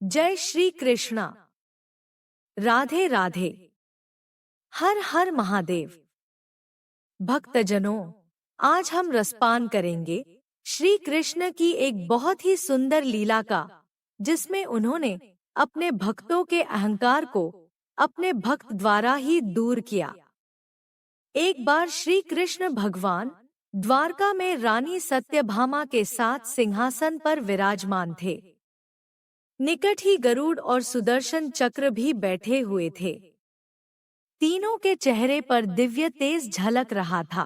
जय श्री कृष्णा। राधे राधे। हर हर महादेव। भक्तजनों, आज हम रसपान करेंगे श्री कृष्ण की एक बहुत ही सुंदर लीला का, जिसमें उन्होंने अपने भक्तों के अहंकार को अपने भक्त द्वारा ही दूर किया। एक बार श्री कृष्ण भगवान द्वारका में रानी सत्यभामा के साथ सिंहासन पर विराजमान थे। निकट ही गरुड़ और सुदर्शन चक्र भी बैठे हुए थे। तीनों के चेहरे पर दिव्य तेज झलक रहा था।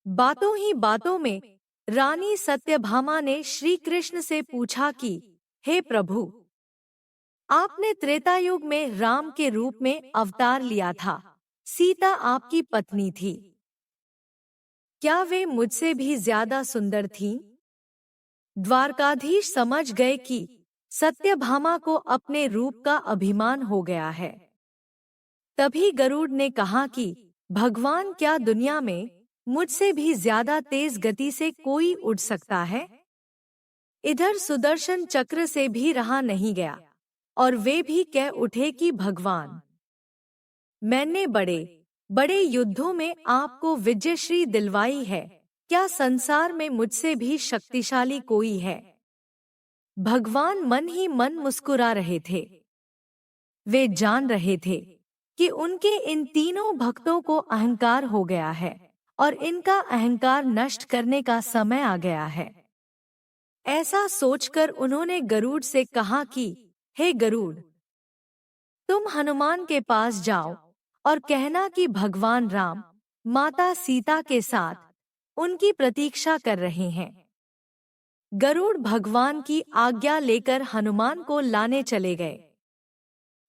बातों ही बातों में रानी सत्यभामा ने श्री कृष्ण से पूछा कि हे प्रभु, आपने त्रेता युग में राम के रूप में अवतार लिया था। सीता आपकी पत्नी थी। क्या वे मुझसे भी ज्यादा सुंदर थीं? द्वारकाधीश समझ गए कि सत्यभामा को अपने रूप का अभिमान हो गया है। तभी गरुड़ ने कहा कि भगवान, क्या दुनिया में मुझसे भी ज्यादा तेज गति से कोई उड़ सकता है? इधर सुदर्शन चक्र से भी रहा नहीं गया और वे भी कह उठे कि भगवान, मैंने बड़े बड़े युद्धों में आपको विजयश्री दिलवाई है। क्या संसार में मुझसे भी शक्तिशाली कोई है? भगवान मन ही मन मुस्कुरा रहे थे। वे जान रहे थे कि उनके इन तीनों भक्तों को अहंकार हो गया है और इनका अहंकार नष्ट करने का समय आ गया है। ऐसा सोचकर उन्होंने गरुड़ से कहा कि हे गरुड़, तुम हनुमान के पास जाओ और कहना कि भगवान राम माता सीता के साथ उनकी प्रतीक्षा कर रहे हैं। गरुड़ भगवान की आज्ञा लेकर हनुमान को लाने चले गए।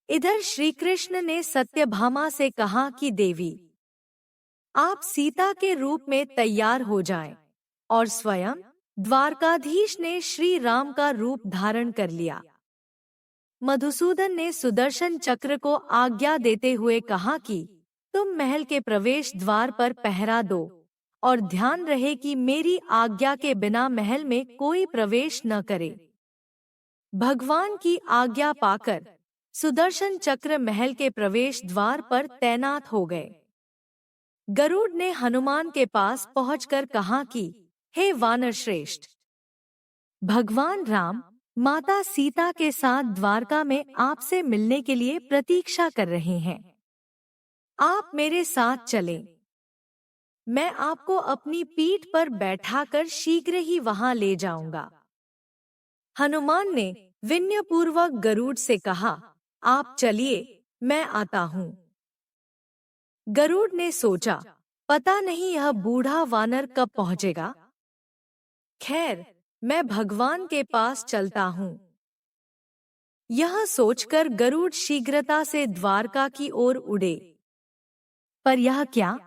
इधर श्री कृष्ण ने सत्यभामा से कहा कि देवी, आप सीता के रूप में तैयार हो जाएं, और स्वयं द्वारकाधीश ने श्री राम का रूप धारण कर लिया। मधुसूदन ने सुदर्शन चक्र को आज्ञा देते हुए कहा कि तुम महल के प्रवेश द्वार पर पहरा दो और ध्यान रहे कि मेरी आज्ञा के बिना महल में कोई प्रवेश न करे। भगवान की आज्ञा पाकर सुदर्शन चक्र महल के प्रवेश द्वार पर तैनात हो गए। गरुड़ ने हनुमान के पास पहुंचकर कहा कि हे वानर श्रेष्ठ, भगवान राम माता सीता के साथ द्वारका में आपसे मिलने के लिए प्रतीक्षा कर रहे हैं। आप मेरे साथ चलें। मैं आपको अपनी पीठ पर बैठाकर शीघ्र ही वहां ले जाऊंगा। हनुमान ने विनयपूर्वक गरुड़ से कहा, आप चलिए, मैं आता हूँ। गरुड़ ने सोचा, पता नहीं यह बूढ़ा वानर कब पहुंचेगा। खैर, मैं भगवान के पास चलता हूँ। यह सोचकर गरुड़ शीघ्रता से द्वारका की ओर उड़े। पर यह क्या?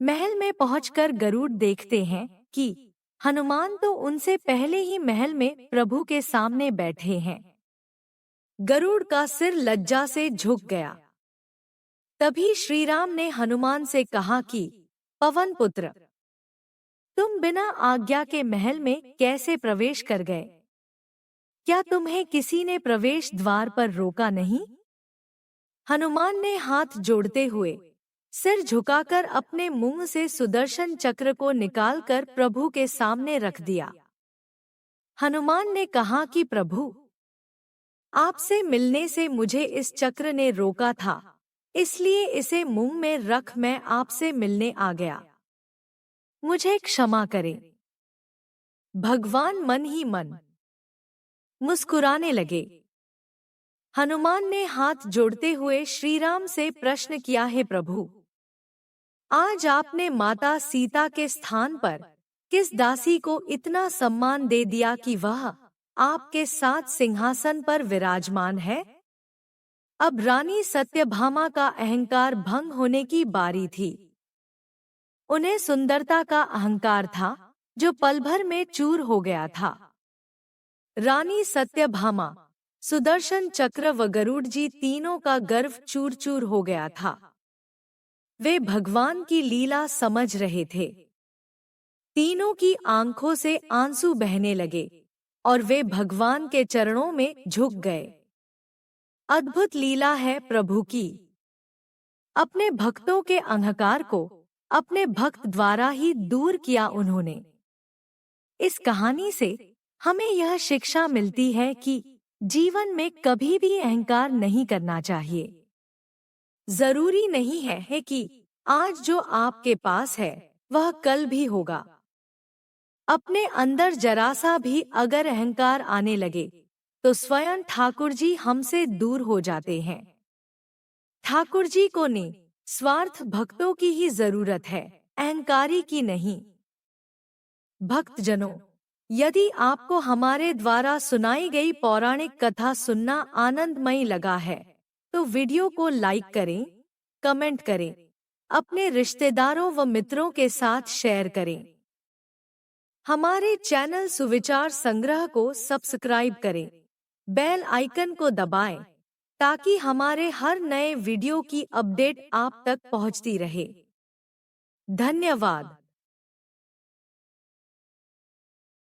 महल में पहुंचकर गरुड़ देखते हैं कि हनुमान तो उनसे पहले ही महल में प्रभु के सामने बैठे हैं। गरुड़ का सिर लज्जा से झुक गया। तभी श्रीराम ने हनुमान से कहा कि पवन पुत्र, तुम बिना आज्ञा के महल में कैसे प्रवेश कर गए? क्या तुम्हें किसी ने प्रवेश द्वार पर रोका नहीं? हनुमान ने हाथ जोड़ते हुए सिर झुकाकर अपने मुंह से सुदर्शन चक्र को निकालकर प्रभु के सामने रख दिया। हनुमान ने कहा कि प्रभु, आपसे मिलने से मुझे इस चक्र ने रोका था, इसलिए इसे मुंह में रख मैं आपसे मिलने आ गया। मुझे क्षमा करें। भगवान मन ही मन मुस्कुराने लगे। हनुमान ने हाथ जोड़ते हुए श्रीराम से प्रश्न किया, हे प्रभु, आज आपने माता सीता के स्थान पर किस दासी को इतना सम्मान दे दिया कि वह आपके साथ सिंहासन पर विराजमान है? अब रानी सत्यभामा का अहंकार भंग होने की बारी थी। उन्हें सुंदरता का अहंकार था जो पल भर में चूर हो गया था। रानी सत्यभामा, सुदर्शन चक्र व गरुड़ जी तीनों का गर्व चूर चूर हो गया था। वे भगवान की लीला समझ रहे थे। तीनों की आंखों से आंसू बहने लगे। और वे भगवान के चरणों में झुक गए। अद्भुत लीला है प्रभु की। अपने भक्तों के अहंकार को अपने भक्त द्वारा ही दूर किया उन्होंने। इस कहानी से हमें यह शिक्षा मिलती है कि जीवन में कभी भी अहंकार नहीं करना चाहिए। जरूरी नहीं है कि आज जो आपके पास है वह कल भी होगा। अपने अंदर जरा सा भी अगर अहंकार आने लगे तो स्वयं ठाकुर जी हमसे दूर हो जाते हैं। ठाकुर जी को निस्वार्थ भक्तों की ही जरूरत है, अहंकारी की नहीं। भक्तजनों, यदि आपको हमारे द्वारा सुनाई गई पौराणिक कथा सुनना आनंदमयी लगा है तो वीडियो को लाइक करें, कमेंट करें, अपने रिश्तेदारों व मित्रों के साथ शेयर करें। हमारे चैनल सुविचार संग्रह को सब्सक्राइब करें, बेल आइकन को दबाएं ताकि हमारे हर नए वीडियो की अपडेट आप तक पहुंचती रहे। धन्यवाद।